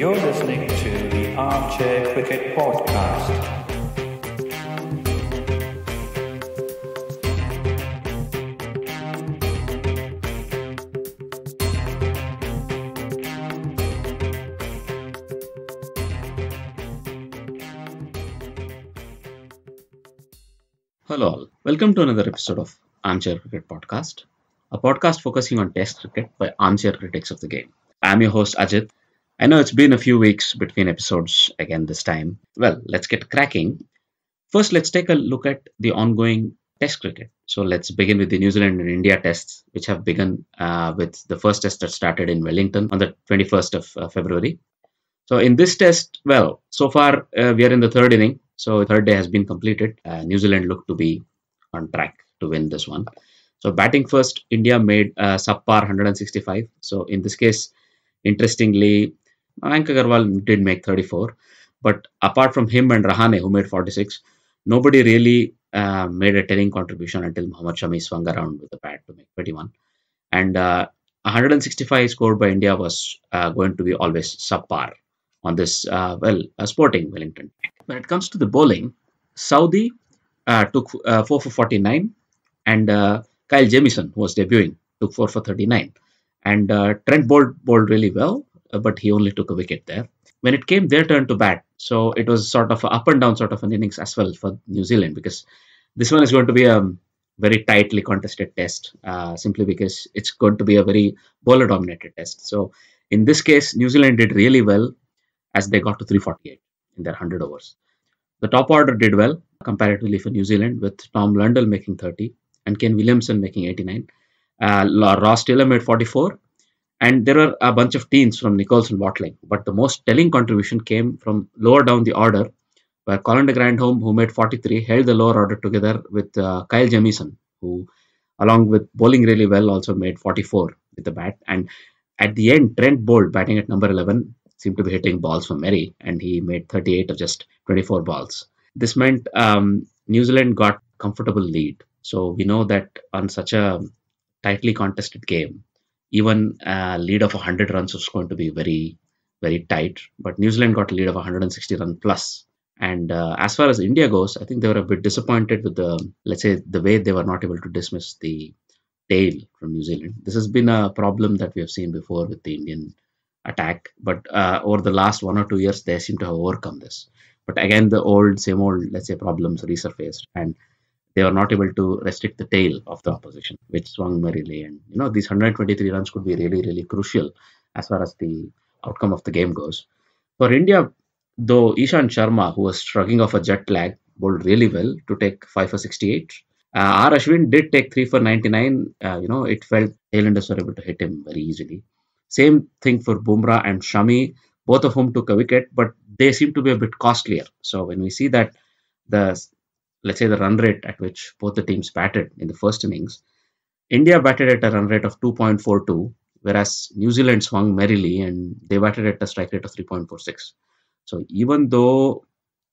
You're listening to the Armchair Cricket Podcast. Hello all, welcome to another episode of Armchair Cricket Podcast, a podcast focusing on Test cricket by armchair critics of the game. I'm your host Ajit. I know it's been a few weeks between episodes again this time. Well, let's get cracking. First, let's take a look at the ongoing Test cricket. So let's begin with the New Zealand and India tests, which have begun with the first test that started in Wellington on the 21st of February. So in this test, well, so far we are in the third inning. So third day has been completed. New Zealand looked to be on track to win this one. So batting first, India made subpar 165. So in this case, interestingly, Mayank Agarwal did make 34. But apart from him and Rahane, who made 46, nobody really made a telling contribution until Mohammad Shami swung around with the bat to make 21. And 165 scored by India was going to be always subpar on this, sporting Wellington. When it comes to the bowling, Saudi took 4 for 49 and Kyle Jamieson, who was debuting, took 4 for 39. And Trent bowled really well, but he only took a wicket there. When it came their turn to bat, so it was sort of an up and down sort of an innings as well for New Zealand, because this one is going to be a very tightly contested test, simply because it's going to be a very bowler-dominated test. So in this case, New Zealand did really well as they got to 348 in their 100 overs. The top order did well comparatively for New Zealand, with Tom Lundell making 30 and Ken Williamson making 89. Ross Taylor made 44, and there were a bunch of teens from Nicholson Watling. But the most telling contribution came from lower down the order, where Colin de Grandhomme, who made 43, held the lower order together with Kyle Jamieson, who, along with bowling really well, also made 44 with the bat. And at the end, Trent bowled, batting at number 11, seemed to be hitting balls for Merry, and he made 38 of just 24 balls. This meant New Zealand got comfortable lead. So we know that on such a tightly contested game, even a lead of 100 runs was going to be very, very tight. But New Zealand got a lead of 160 run plus. And as far as India goes, I think they were a bit disappointed with the way they were not able to dismiss the tail from New Zealand. This has been a problem that we have seen before with the Indian attack, but over the last 1 or 2 years they seem to have overcome this. But again, the same old problems resurfaced, and they were not able to restrict the tail of the opposition, which swung merrily. And these 123 runs could be really, really crucial as far as the outcome of the game goes. For India, though, Ishant Sharma, who was shrugging off a jet lag, bowled really well to take 5 for 68. R. Ashwin did take 3 for 99. It felt tailenders were able to hit him very easily. Same thing for Bumrah and Shami, both of whom took a wicket, but they seem to be a bit costlier. So when we see that the run rate at which both the teams batted in the first innings, India batted at a run rate of 2.42, whereas New Zealand swung merrily and they batted at a strike rate of 3.46. So even though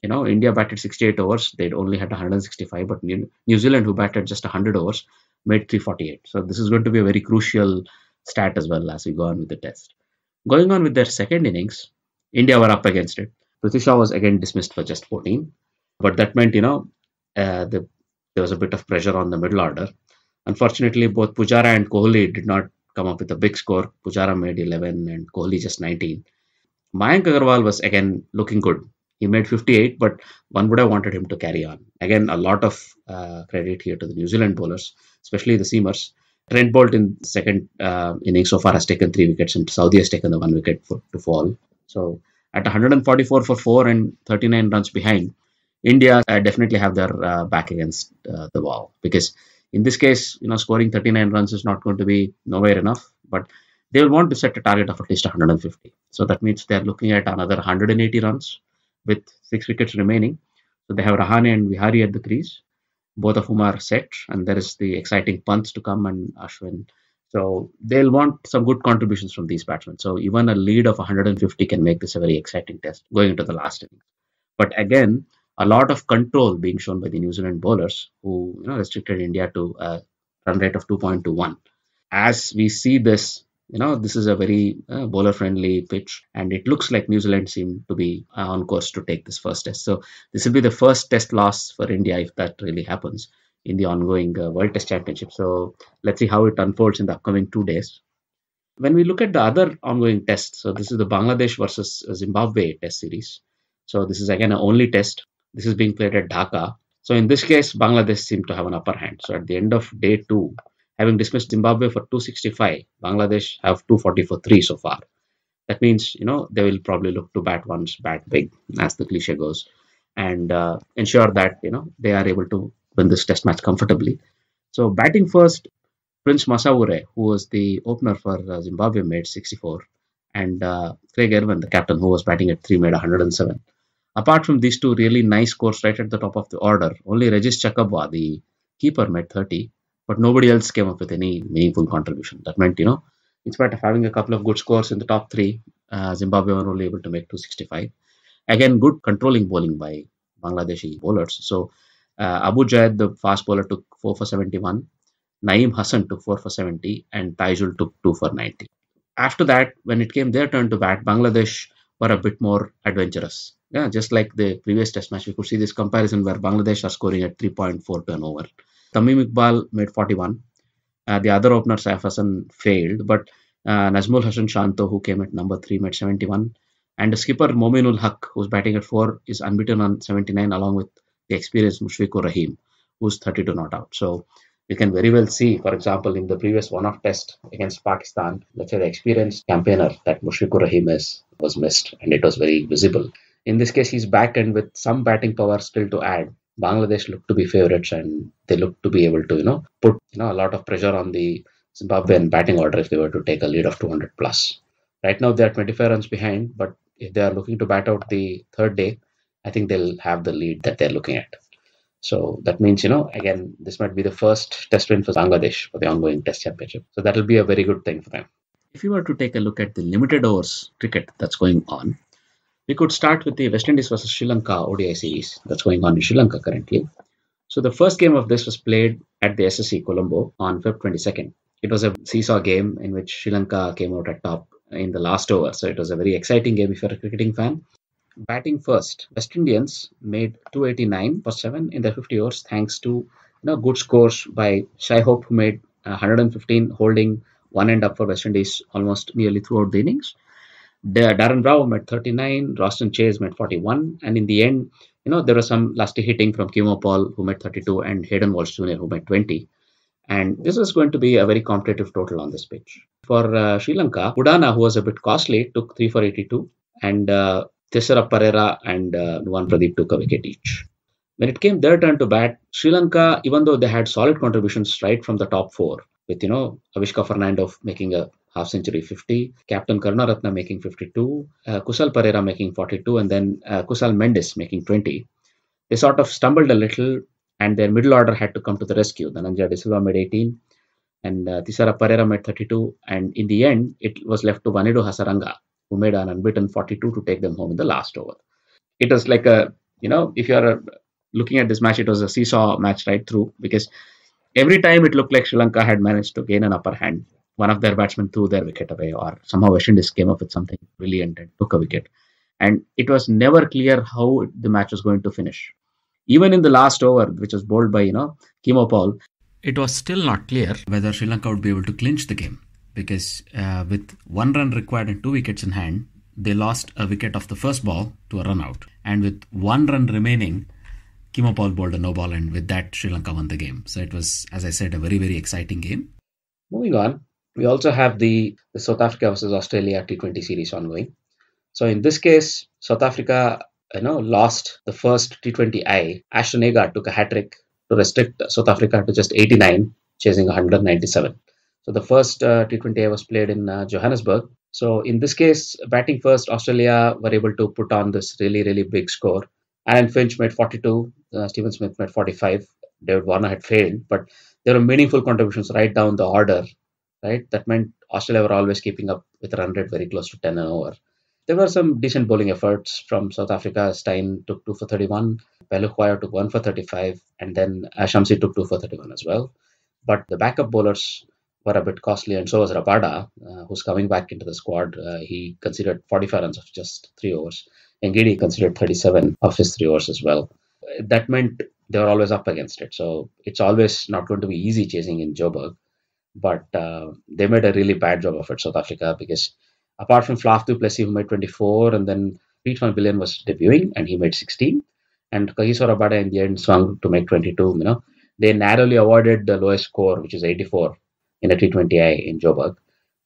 India batted 68 overs, they'd only had 165, but New Zealand, who batted just 100 overs, made 348. So this is going to be a very crucial stat as well as we go on with the test. Going on with their second innings, India were up against it. Prithvi Shaw was again dismissed for just 14, but that meant there was a bit of pressure on the middle order. Unfortunately, both Pujara and Kohli did not come up with a big score. Pujara made 11 and Kohli just 19. Mayank Agarwal was again looking good. He made 58, but one would have wanted him to carry on. Again, a lot of credit here to the New Zealand bowlers, especially the seamers. Trent Bolt in second inning so far has taken 3 wickets, and Saudi has taken the 1 wicket to fall. So at 144 for 4 and 39 runs behind, India definitely have their back against the wall, because in this case, scoring 39 runs is not going to be nowhere enough, but they will want to set a target of at least 150. So that means they are looking at another 180 runs with 6 wickets remaining. So they have Rahane and Vihari at the crease, both of whom are set, and there is the exciting punts to come and Ashwin. So they'll want some good contributions from these batsmen. So even a lead of 150 can make this a very exciting test going into the last inning. But again, a lot of control being shown by the New Zealand bowlers, who restricted India to a run rate of 2.21. As we see this This is a very bowler-friendly pitch, and it looks like New Zealand seem to be on course to take this first test. So this will be the first test loss for India if that really happens in the ongoing World Test Championship. So let's see how it unfolds in the upcoming 2 days. When we look at the other ongoing tests, so this is the Bangladesh versus Zimbabwe test series. So this is again a only test. This is being played at Dhaka. So in this case, Bangladesh seem to have an upper hand. So at the end of day 2, having dismissed Zimbabwe for 265, Bangladesh have 240 for 3 so far. That means, they will probably look to bat once, bat big, as the cliche goes, and ensure that, they are able to win this test match comfortably. So batting first, Prince Masaure, who was the opener for Zimbabwe, made 64, and Craig Erwin, the captain, who was batting at 3, made 107. Apart from these two really nice scores right at the top of the order, only Regis Chakabwa, the keeper, made 30, but nobody else came up with any meaningful contribution. That meant, in spite of having a couple of good scores in the top 3, Zimbabwe were only able to make 265. Again, good controlling bowling by Bangladeshi bowlers. So Abu Jayed, the fast bowler, took 4 for 71. Naeem Hassan took 4 for 70, and Taijul took 2 for 90. After that, when it came their turn to bat, Bangladesh were a bit more adventurous. Yeah, just like the previous test match, we could see this comparison where Bangladesh are scoring at 3.4 to an over. Tamim Iqbal made 41. The other opener, Saif Hassan, failed, but Nazmul Hassan Shanto, who came at number 3, made 71. And the skipper Mominul Haq, who's batting at 4, is unbeaten on 79, along with the experienced Mushfiqur Rahim, who's 32 not out. So you can very well see, for example, in the previous one-off test against Pakistan, let's say the experienced campaigner that Mushfiqur Rahim was missed, and it was very visible. In this case, he's back, and with some batting power still to add, Bangladesh look to be favourites, and they look to be able to, put a lot of pressure on the Zimbabwean batting order if they were to take a lead of 200 plus. Right now, they are 25 runs behind, but if they are looking to bat out the third day, I think they'll have the lead that they're looking at. So that means, again, this might be the first test win for Bangladesh for the ongoing test championship. So that will be a very good thing for them. If you were to take a look at the limited overs cricket that's going on, we could start with the West Indies versus Sri Lanka ODI series that's going on in Sri Lanka currently. So the first game of this was played at the SSC Colombo on February 22nd. It was a seesaw game in which Sri Lanka came out at top in the last over. So it was a very exciting game if you're a cricketing fan. Batting first, West Indians made 289 for 7 in their 50 overs thanks to good scores by Shai Hope, who made 115, holding one end up for West Indies almost nearly throughout the innings. Darren Rao made 39, Roston Chase made 41, and in the end, there was some lusty hitting from Kimo Paul, who made 32, and Hayden Walsh Jr., who made 20. And this was going to be a very competitive total on this pitch. For Sri Lanka, Udana, who was a bit costly, took 3 for 82, and Tessera Pereira and Nuwan Pradeep took a wicket each. When it came their turn to bat, Sri Lanka, even though they had solid contributions right from the top 4, with Avishka Fernando making a half-century 50, Captain Karunaratne making 52, Kusal Pereira making 42, and then Kusal Mendes making 20. They sort of stumbled a little, and their middle order had to come to the rescue. Dhananjaya De Silva made 18, and Tissara Pereira made 32, and in the end, it was left to Vanidu Hasaranga, who made an unbeaten 42 to take them home in the last over. It was like if you're looking at this match, it was a seesaw match right through, because every time it looked like Sri Lanka had managed to gain an upper hand. One of their batsmen threw their wicket away, or somehow West Indies came up with something brilliant and took a wicket. And it was never clear how the match was going to finish. Even in the last over, which was bowled by, Kimo Paul, it was still not clear whether Sri Lanka would be able to clinch the game. Because with 1 run required and 2 wickets in hand, they lost a wicket off the first ball to a run out. And with 1 run remaining, Kimo Paul bowled a no ball, and with that, Sri Lanka won the game. So it was, as I said, a very, very exciting game. Moving on, we also have the South Africa versus Australia T20 series ongoing. So in this case, South Africa lost the first T20i. Ashton Agar took a hat-trick to restrict South Africa to just 89, chasing 197. So the first T20I was played in Johannesburg. So in this case, batting first, Australia were able to put on this really, really big score. Alan Finch made 42, Stephen Smith made 45, David Warner had failed, but there were meaningful contributions right down the order, right? That meant Australia were always keeping up with a run rate very close to 10 an over. There were some decent bowling efforts from South Africa. Stein took 2 for 31, Peluquire took 1 for 35, and then Shamsi took 2 for 31 as well. But the backup bowlers were a bit costly, and so was Rabada, who's coming back into the squad. He considered 45 runs of just 3 overs. Ngidi considered 37 of his 3 overs as well. That meant they were always up against it. So it's always not going to be easy chasing in Joburg. But they made a really bad job of it, South Africa, because apart from Faf du Plessis, who made 24, and then Pete van Billen was debuting and he made 16, and Kagiso Rabada in the end swung to make 22. They narrowly avoided the lowest score, which is 84 in a T20I in Joburg,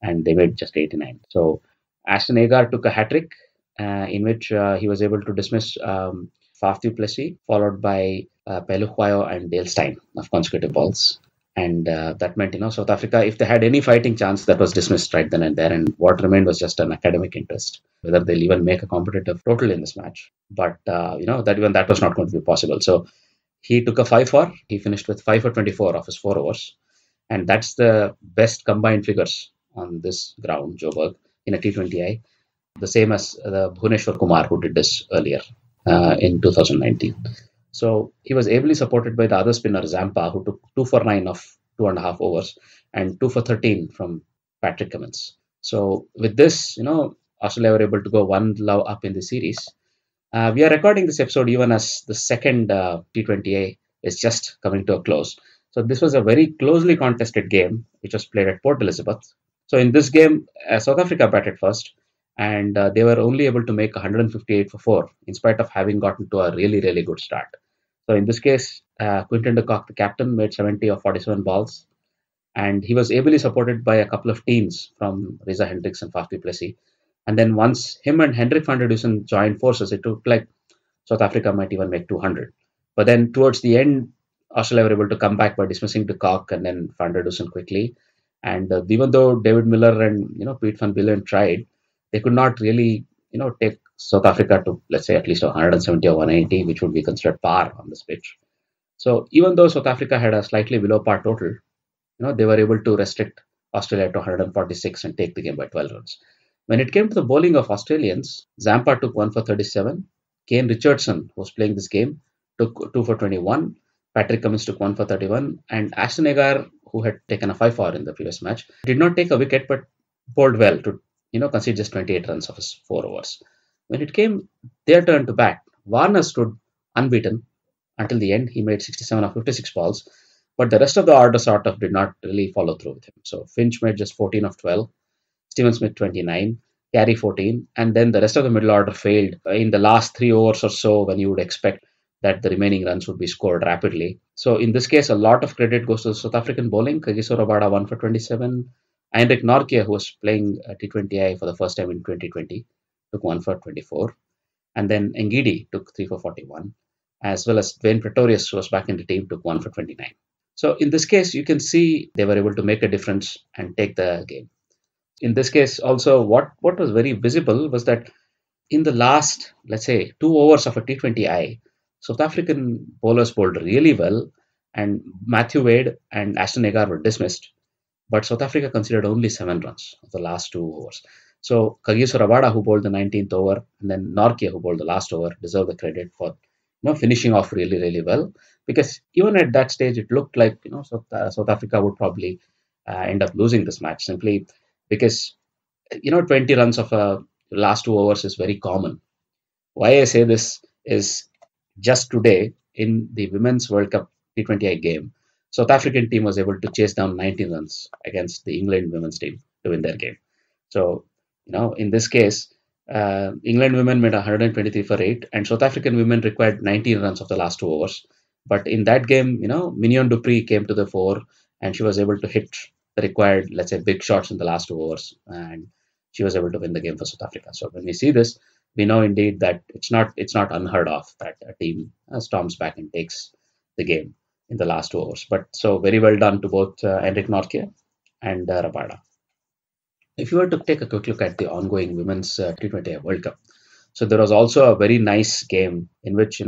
and they made just 89. So Ashton Agar took a hat trick in which he was able to dismiss Faf du Plessis, followed by Peluhuayo and Dale Steyn of consecutive balls. And that meant, South Africa, if they had any fighting chance, that was dismissed right then and there. And what remained was just an academic interest, whether they'll even make a competitive total in this match. But, that even that was not going to be possible. So he took a 5-for. He finished with 5 for 24 of his 4 overs. And that's the best combined figures on this ground, Joburg, in a T20I. The same as the Bhuneshwar Kumar, who did this earlier in 2019. So he was ably supported by the other spinner, Zampa, who took 2 for 9 of 2.5 overs and 2 for 13 from Patrick Cummins. So with this, Australia were able to go 1-love up in the series. We are recording this episode even as the second T20A is just coming to a close. So this was a very closely contested game, which was played at Port Elizabeth. So in this game, South Africa batted first, and they were only able to make 158 for 4, in spite of having gotten to a really, really good start. So in this case, Quinton de Kock, the captain, made 70 of 47 balls, and he was ably supported by a couple of teams from Reza Hendricks and Faf du Plessis. And then once him and Hendrik van der Dussen joined forces, it looked like South Africa might even make 200. But then towards the end, Australia were able to come back by dismissing de Kock and then van der Dussen quickly. And even though David Miller and Pete van Billen tried, they could not really take South Africa to, let's say, at least 170 or 180, which would be considered par on this pitch. So even though South Africa had a slightly below par total, they were able to restrict Australia to 146 and take the game by 12 runs. When it came to the bowling of Australians, Zampa took 1 for 37. Kane Richardson, who was playing this game, took 2 for 21. Patrick Cummins took 1 for 31. And Ashton Agar, who had taken a 5-for in the previous match, did not take a wicket but bowled well to concede just 28 runs of his 4 overs. When it came their turn to bat, Warner stood unbeaten until the end. He made 67 of 56 balls, but the rest of the order sort of did not really follow through with him. So Finch made just 14 of 12, Steven Smith 29, Carey 14, and then the rest of the middle order failed in the last 3 overs or so, when you would expect that the remaining runs would be scored rapidly. So in this case, a lot of credit goes to the South African bowling. Kagiso Rabada 1 for 27. Heinrich Nortje, who was playing T20I for the first time in 2020, took 1 for 24. And then Ngidi took 3 for 41, as well as Dwayne Pretorius, who was back in the team, took 1 for 29. So in this case, you can see they were able to make a difference and take the game. In this case, also, what was very visible was that in the last, let's say, 2 overs of a T20I, South African bowlers bowled really well, and Matthew Wade and Ashton Agar were dismissed. But South Africa considered only 7 runs of the last 2 overs. So Kagiso Rabada, who bowled the 19th over, and then Nortje, who bowled the last over, deserve the credit for finishing off really, really well. Because even at that stage, it looked like South Africa would probably end up losing this match, simply because 20 runs of a last 2 overs is very common. Why I say this is just today in the Women's World Cup T20I game, South African team was able to chase down 19 runs against the England women's team to win their game. So, in this case, England women made 123 for 8, and South African women required 19 runs of the last 2 overs. But in that game, Mignon du Preez came to the fore, and she was able to hit the required, let's say, big shots in the last 2 overs, and she was able to win the game for South Africa. So when we see this, we know indeed that it's not unheard of that a team storms back and takes the game in the last 2 overs. But so very well done to both Heinrich Nortje and Rabada. If you were to take a quick look at the ongoing Women's T20I World Cup, so there was also a very nice game in which,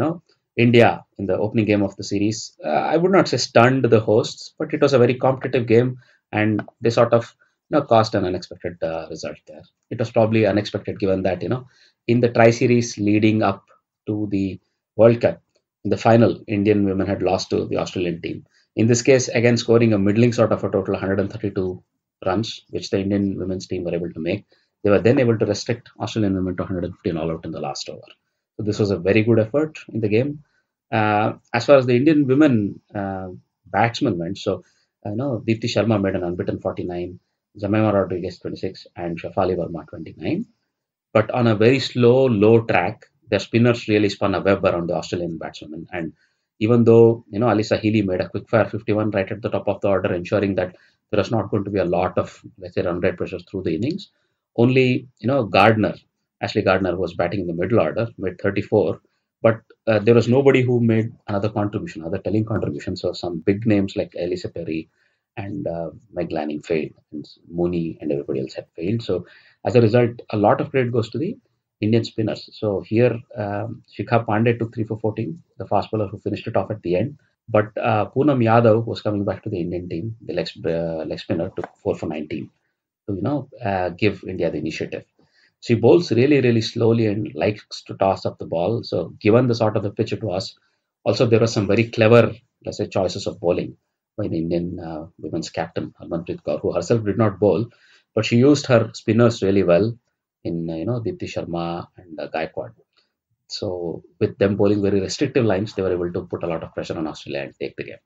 India, in the opening game of the series, I would not say stunned the hosts, but it was a very competitive game, and they sort of caused an unexpected result there. It was probably unexpected given that, in the tri-series leading up to the World Cup, in the final, Indian women had lost to the Australian team. In this case, again, scoring a middling sort of a total 132 runs, which the Indian women's team were able to make. They were then able to restrict Australian women to 115 all out in the last over. So this was a very good effort in the game. As far as the Indian women batsmen went, so Deepti Sharma made an unbeaten 49, Jemimah Rodriguez 26, and Shafali Verma 29. But on a very slow, low track, their spinners really spun a web around the Australian batswomen. And even though, Alyssa Healy made a quick fire 51 right at the top of the order, ensuring that there was not going to be a lot of, let's say, run rate pressures through the innings, only, Ashley Gardner, who was batting in the middle order, made 34. But there was nobody who made another contribution, other telling contribution. So some big names like Elisa Perry and Meg Lanning failed, and Mooney and everybody else had failed. So as a result, a lot of credit goes to the Indian spinners. So here, Shikha Pandey took 3 for 14, the fast bowler who finished it off at the end. But Poonam Yadav was coming back to the Indian team. The leg spinner took 4 for 19 to give India the initiative. She bowls really, really slowly and likes to toss up the ball. So given the sort of the pitch it was, also there were some very clever, let's say, choices of bowling by the Indian women's captain, Harmanpreet Kaur, who herself did not bowl, but she used her spinners really well in, Deepti Sharma and Gaikwad. So with them bowling very restrictive lines, they were able to put a lot of pressure on Australia and take the game.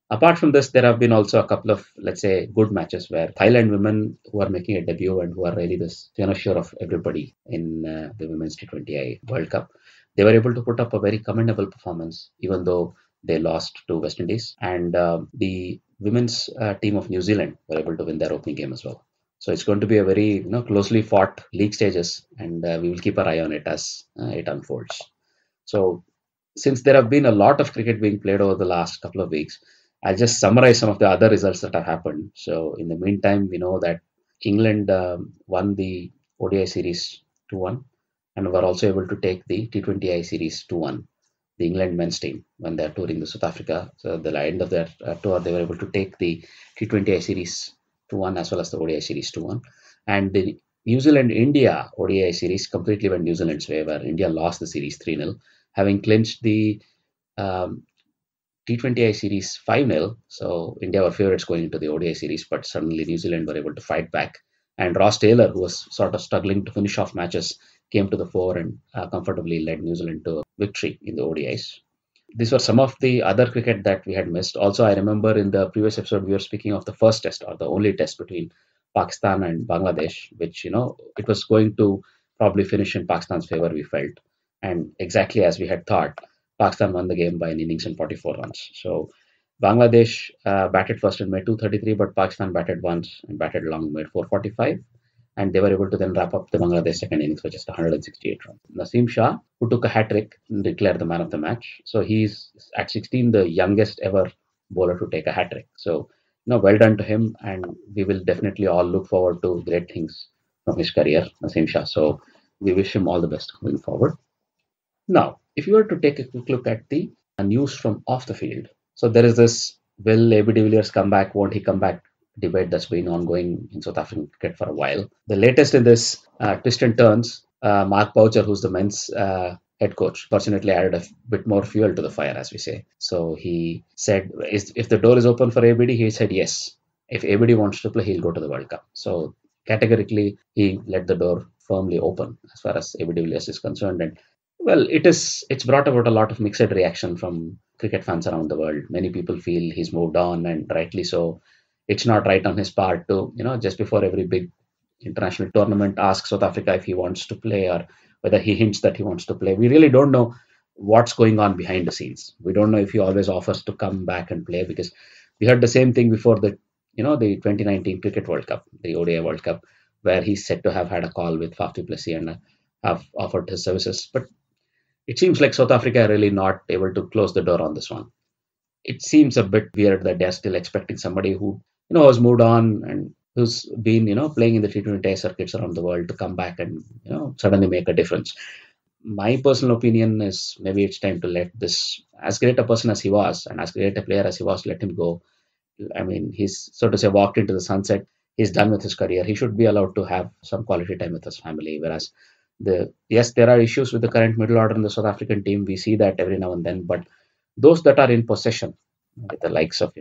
Apart from this, there have been also a couple of, let's say, good matches where Thailand women who are making a debut and who are really this sure of everybody in the Women's T20i World Cup, they were able to put up a very commendable performance, even though they lost to West Indies. And the women's team of New Zealand were able to win their opening game as well. So it's going to be a very closely fought league stages, and we will keep our eye on it as it unfolds. So since there have been a lot of cricket being played over the last couple of weeks, I'll just summarize some of the other results that have happened. So in the meantime, we know that England won the ODI series 2-1 and were also able to take the T20I series 2-1. The England men's team, when they're touring the South Africa, so at the end of their tour, they were able to take the T20I series 2-1 as well as the ODI series 2-1. And the New Zealand-India ODI series completely went New Zealand's way, where India lost the series 3-0, having clinched the T20I series 5-0. So India were favourites going into the ODI series, but suddenly New Zealand were able to fight back. And Ross Taylor, who was sort of struggling to finish off matches, came to the fore and comfortably led New Zealand to a victory in the ODIs. These were some of the other cricket that we had missed. Also, I remember in the previous episode, we were speaking of the first test or the only test between Pakistan and Bangladesh, which, it was going to probably finish in Pakistan's favor, we felt. And exactly as we had thought, Pakistan won the game by an innings and 44 runs. So Bangladesh batted first and made 233, but Pakistan batted once and batted long and made 445. And they were able to then wrap up the Bangladesh second innings for just 168 runs. Naseem Shah, who took a hat-trick, declared the man of the match. So he's at 16 the youngest ever bowler to take a hat-trick. So, well done to him, and we will definitely all look forward to great things from his career, Naseem Shah. So we wish him all the best going forward. Now, if you were to take a quick look at the news from off the field, so there is this, will AB De Villiers come back, won't he come back debate that's been ongoing in South African cricket for a while. The latest in this twist and turns, Mark Boucher, who's the men's head coach, fortunately added a bit more fuel to the fire, as we say. So he said, if the door is open for ABD, he said yes. If ABD wants to play, he'll go to the World Cup. So categorically, he let the door firmly open as far as AB De Villiers is concerned. And well, it's brought about a lot of mixed reaction from cricket fans around the world. Many people feel he's moved on, and rightly so. It's not right on his part to, just before every big international tournament, ask South Africa if he wants to play or whether he hints that he wants to play. We really don't know what's going on behind the scenes. We don't know if he always offers to come back and play, because we heard the same thing before the 2019 Cricket World Cup, the ODI World Cup, where he's said to have had a call with Faf du Plessis and have offered his services. But it seems like South Africa are really not able to close the door on this one. It seems a bit weird that they're still expecting somebody who, has moved on and who's been, playing in the T20 circuits around the world to come back and, suddenly make a difference. My personal opinion is maybe it's time to let this, as great a person as he was and as great a player as he was, let him go. I mean, he's, so to say, walked into the sunset. He's done with his career. He should be allowed to have some quality time with his family. Whereas, yes, there are issues with the current middle order in the South African team. We see that every now and then. But those that are in possession, with the likes of,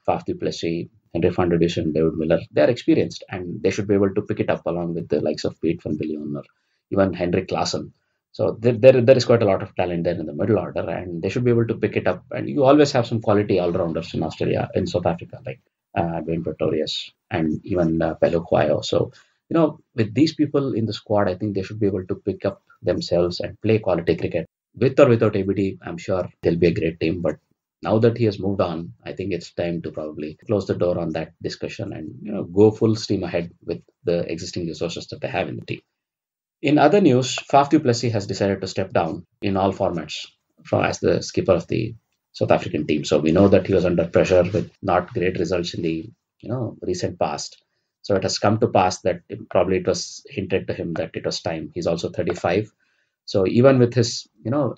Faf du Plessis, Henry van der Dussen, David Miller. They are experienced and they should be able to pick it up along with the likes of Piet van Biljon or even Henrik Klaassen. So there is quite a lot of talent there in the middle order, and they should be able to pick it up. And you always have some quality all-rounders in Australia, in South Africa, like Dwayne Pretorius and even Pelo Quayo. So, with these people in the squad, I think they should be able to pick up themselves and play quality cricket. With or without ABD, I'm sure they'll be a great team. But now that he has moved on, I think it's time to probably close the door on that discussion and go full steam ahead with the existing resources that they have in the team. In other news, Faf du Plessis has decided to step down in all formats as the skipper of the South African team. So we know that he was under pressure with not great results in the recent past. So it has come to pass that probably it was hinted to him that it was time. He's also 35. So even with his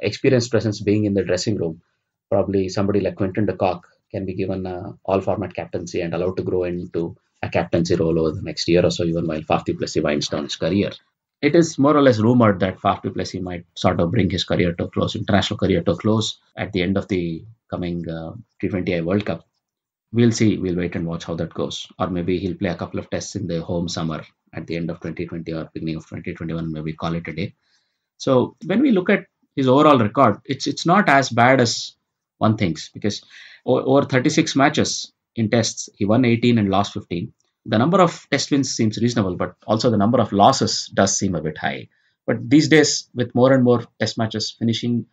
experienced presence being in the dressing room, probably somebody like Quinton de Kock can be given all format captaincy and allowed to grow into a captaincy role over the next year or so, even while Faf du Plessis winds down his career. It is more or less rumored that Faf du Plessis might sort of bring his career to a close, international career to a close at the end of the coming T20i World Cup. We'll see. We'll wait and watch how that goes. Or maybe he'll play a couple of tests in the home summer at the end of 2020 or beginning of 2021. Maybe call it a day. So when we look at his overall record, it's not as bad as one thinks, because over 36 matches in tests, he won 18 and lost 15. The number of test wins seems reasonable, but also the number of losses does seem a bit high. But these days, with more and more test matches finishing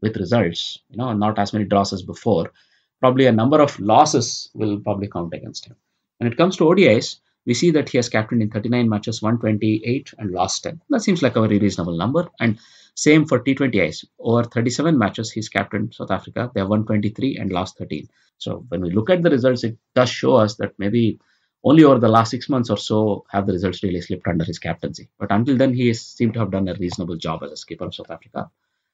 with results, not as many draws as before, probably a number of losses will probably count against him. When it comes to ODIs, we see that he has captained in 39 matches, won 28 and lost 10. That seems like a very reasonable number. And same for T20Is. Over 37 matches, he's captained South Africa. They have won 23 and lost 13. So when we look at the results, it does show us that maybe only over the last 6 months or so have the results really slipped under his captaincy. But until then, he seemed to have done a reasonable job as a skipper of South Africa.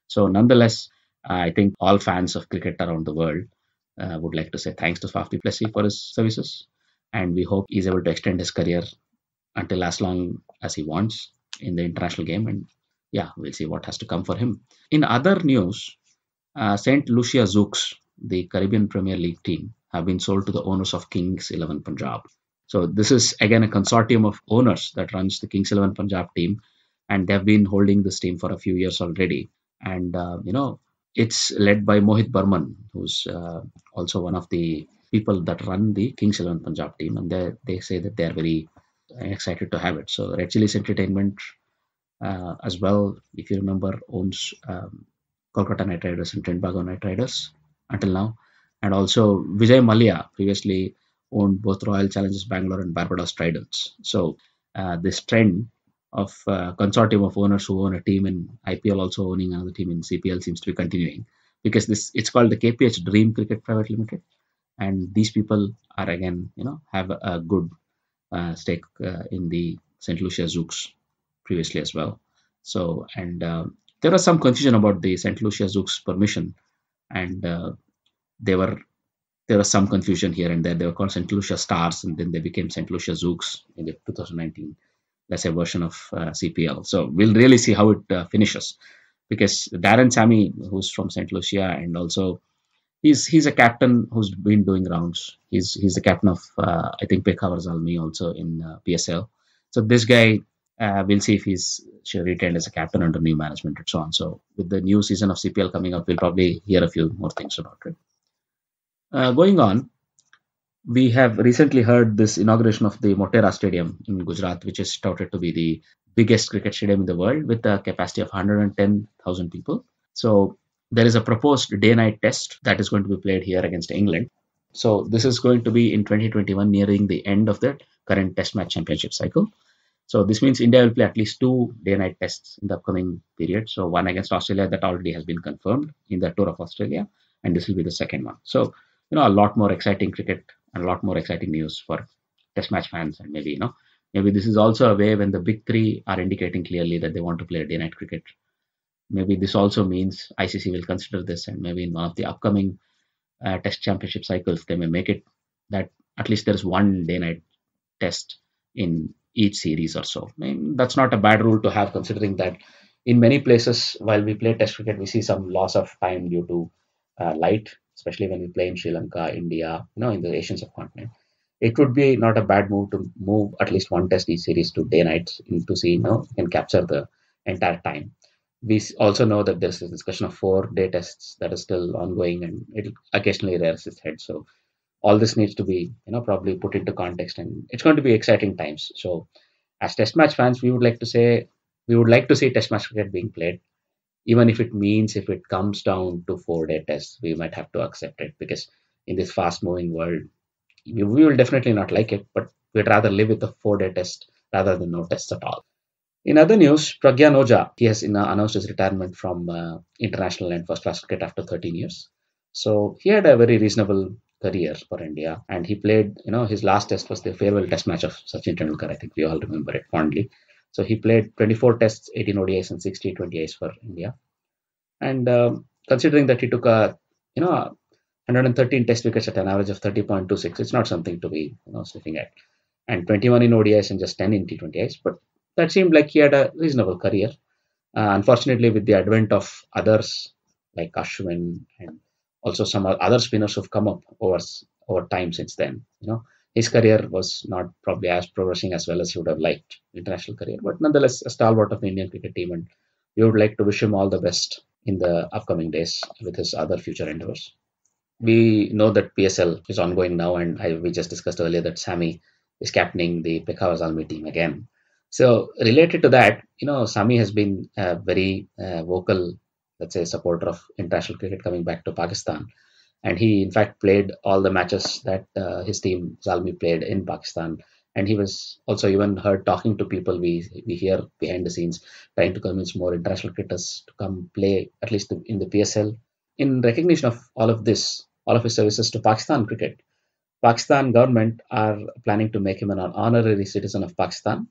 So nonetheless, I think all fans of cricket around the world would like to say thanks to Faf du Plessis for his services. And we hope he's able to extend his career until as long as he wants in the international game. And yeah, we'll see what has to come for him. In other news, St.Lucia Zouks, the Caribbean Premier League team, have been sold to the owners of Kings 11 Punjab. So this is again a consortium of owners that runs the Kings 11 Punjab team, and they've been holding this team for a few years already. And it's led by Mohit Burman, who's also one of the people that run the Kings 11 Punjab team, and they say that they're very excited to have it. So Red Chillies Entertainment as well, if you remember, owns Kolkata Knight Riders and Trent Knight Riders until now. And also Vijay Mallya previously owned both Royal Challengers Bangalore and Barbados Tridents. So this trend of consortium of owners who own a team in IPL also owning another team in CPL seems to be continuing, because it's called the KPH Dream Cricket Private Limited, and these people are again have a good stake in the St.Lucia Zouks previously as well. So and there was some confusion about the St.Lucia Zouks permission, and there was some confusion here and there. They were called St.Lucia Stars, and then they became St.Lucia Zouks in the 2019, let's say, version of CPL. So we'll really see how it finishes, because Darren Sammy, who's from St. Lucia, and also he's a captain who's been doing rounds. He's the captain of I think Pekawar Zalmi also in PSL. So this guy, we'll see if he's retained as a captain under new management and so on. So with the new season of CPL coming up, we'll probably hear a few more things about it. Going on, we have recently heard this inauguration of the Motera Stadium in Gujarat, which is touted to be the biggest cricket stadium in the world with a capacity of 110,000 people. So there is a proposed day-night test that is going to be played here against England. So this is going to be in 2021, nearing the end of the current Test match championship cycle. So this means India will play at least 2 day-night tests in the upcoming period. So one against Australia that already has been confirmed in the Tour of Australia, and this will be the second one. So a lot more exciting cricket and a lot more exciting news for Test match fans, and maybe this is also a way when the big three are indicating clearly that they want to play a day-night cricket. Maybe this also means ICC will consider this, and maybe in one of the upcoming Test championship cycles, they may make it that at least there's one day-night test in each series or so. I mean, that's not a bad rule to have, considering that in many places while we play Test cricket, we see some loss of time due to light. especially when we play in Sri Lanka, India, in the Asian subcontinent. It would be not a bad move to move at least one test each series to day night to see, you can capture the entire time. We also know that there's a discussion of 4-day tests that is still ongoing, and it occasionally rears its head. So all this needs to be, probably put into context, and it's going to be exciting times. So as test match fans, we would like to see test match cricket being played, even if it means if it comes down to 4-day tests, we might have to accept it, because in this fast moving world, we will definitely not like it, but we'd rather live with a 4-day test rather than no tests at all. In other news, Pragyan Ojha, he has announced his retirement from international and first class cricket after 13 years. So he had a very reasonable career for India, and he played, his last test was the farewell test match of Sachin Tendulkar. I think we all remember it fondly. So he played 24 tests, 18 ODIs and 6 T20Is for India. And considering that he took 113 test wickets at an average of 30.26, it's not something to be sniffing at. And 21 in ODIs and just 10 in T20Is. But that seemed like he had a reasonable career. Unfortunately, with the advent of others like Ashwin and also some other spinners who've come up over time since then, his career was not probably as progressing as well as he would have liked, international career. But nonetheless, a stalwart of the Indian cricket team, and we would like to wish him all the best in the upcoming days with his other future endeavors. We know that PSL is ongoing now, and we just discussed earlier that Sammy is captaining the Pekhawa Zalmi team again. So related to that, Sammy has been a very vocal, let's say, supporter of international cricket coming back to Pakistan. And he, in fact, played all the matches that his team, Zalmi, played in Pakistan. And he was also even heard talking to people we hear behind the scenes, trying to convince more international cricketers to come play, at least in the PSL. In recognition of all of this, all of his services to Pakistan cricket, Pakistan government are planning to make him an honorary citizen of Pakistan.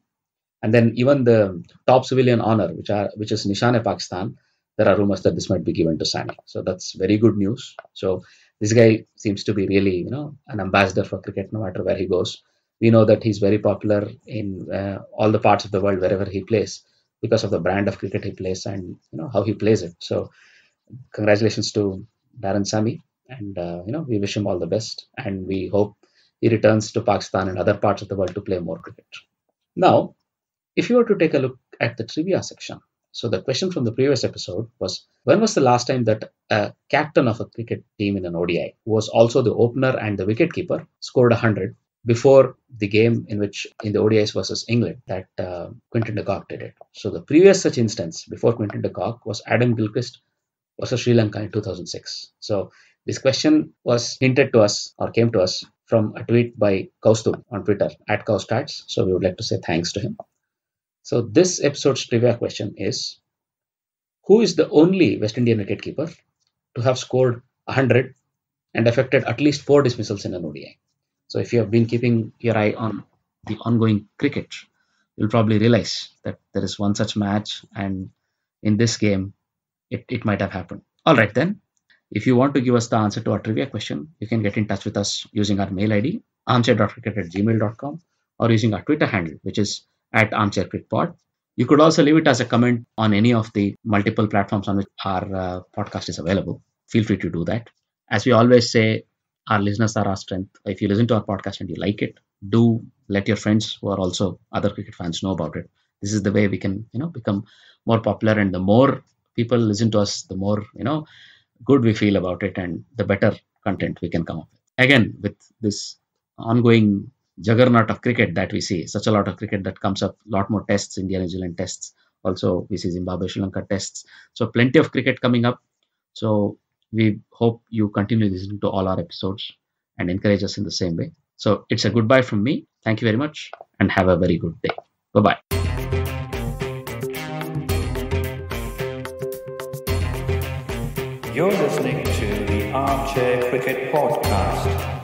And then even the top civilian honor, which is Nishan-e-Pakistan, there are rumors that this might be given to Sammy. So that's very good news. So this guy seems to be really, an ambassador for cricket no matter where he goes. We know that he's very popular in all the parts of the world wherever he plays because of the brand of cricket he plays and how he plays it. So congratulations to Darren Sammy, and we wish him all the best, and we hope he returns to Pakistan and other parts of the world to play more cricket. Now, if you were to take a look at the trivia section, so the question from the previous episode was, when was the last time that a captain of a cricket team in an ODI, who was also the opener and the wicketkeeper, scored 100 before the game in the ODIs versus England that Quinton de Kock did it? So the previous such instance before Quinton de Kock was Adam Gilchrist versus Sri Lanka in 2006. So this question was hinted to us or came to us from a tweet by Kaustubh on Twitter at Kaustats. So we would like to say thanks to him. So this episode's trivia question is, who is the only West Indian wicketkeeper to have scored 100 and affected at least 4 dismissals in an ODI? So if you have been keeping your eye on the ongoing cricket, you'll probably realize that there is one such match, and in this game, it might have happened. All right then. If you want to give us the answer to our trivia question, you can get in touch with us using our mail ID, armchair.cricket@gmail.com, or using our Twitter handle, which is @armchaircrickpod. You could also leave it as a comment on any of the multiple platforms on which our podcast is available. Feel free to do that. As we always say, our listeners are our strength. If you listen to our podcast and you like it, do let your friends who are also other cricket fans know about it. This is the way we can, become more popular, and the more people listen to us, the more, good we feel about it, and the better content we can come up with. Again, with this ongoing juggernaut of cricket that we see, such a lot of cricket that comes up, a lot more tests, India, New Zealand tests. Also, we see Zimbabwe, Sri Lanka tests. So plenty of cricket coming up. So we hope you continue listening to all our episodes and encourage us in the same way. So it's a goodbye from me. Thank you very much and have a very good day. Bye-bye. You're listening to the Armchair Cricket Podcast.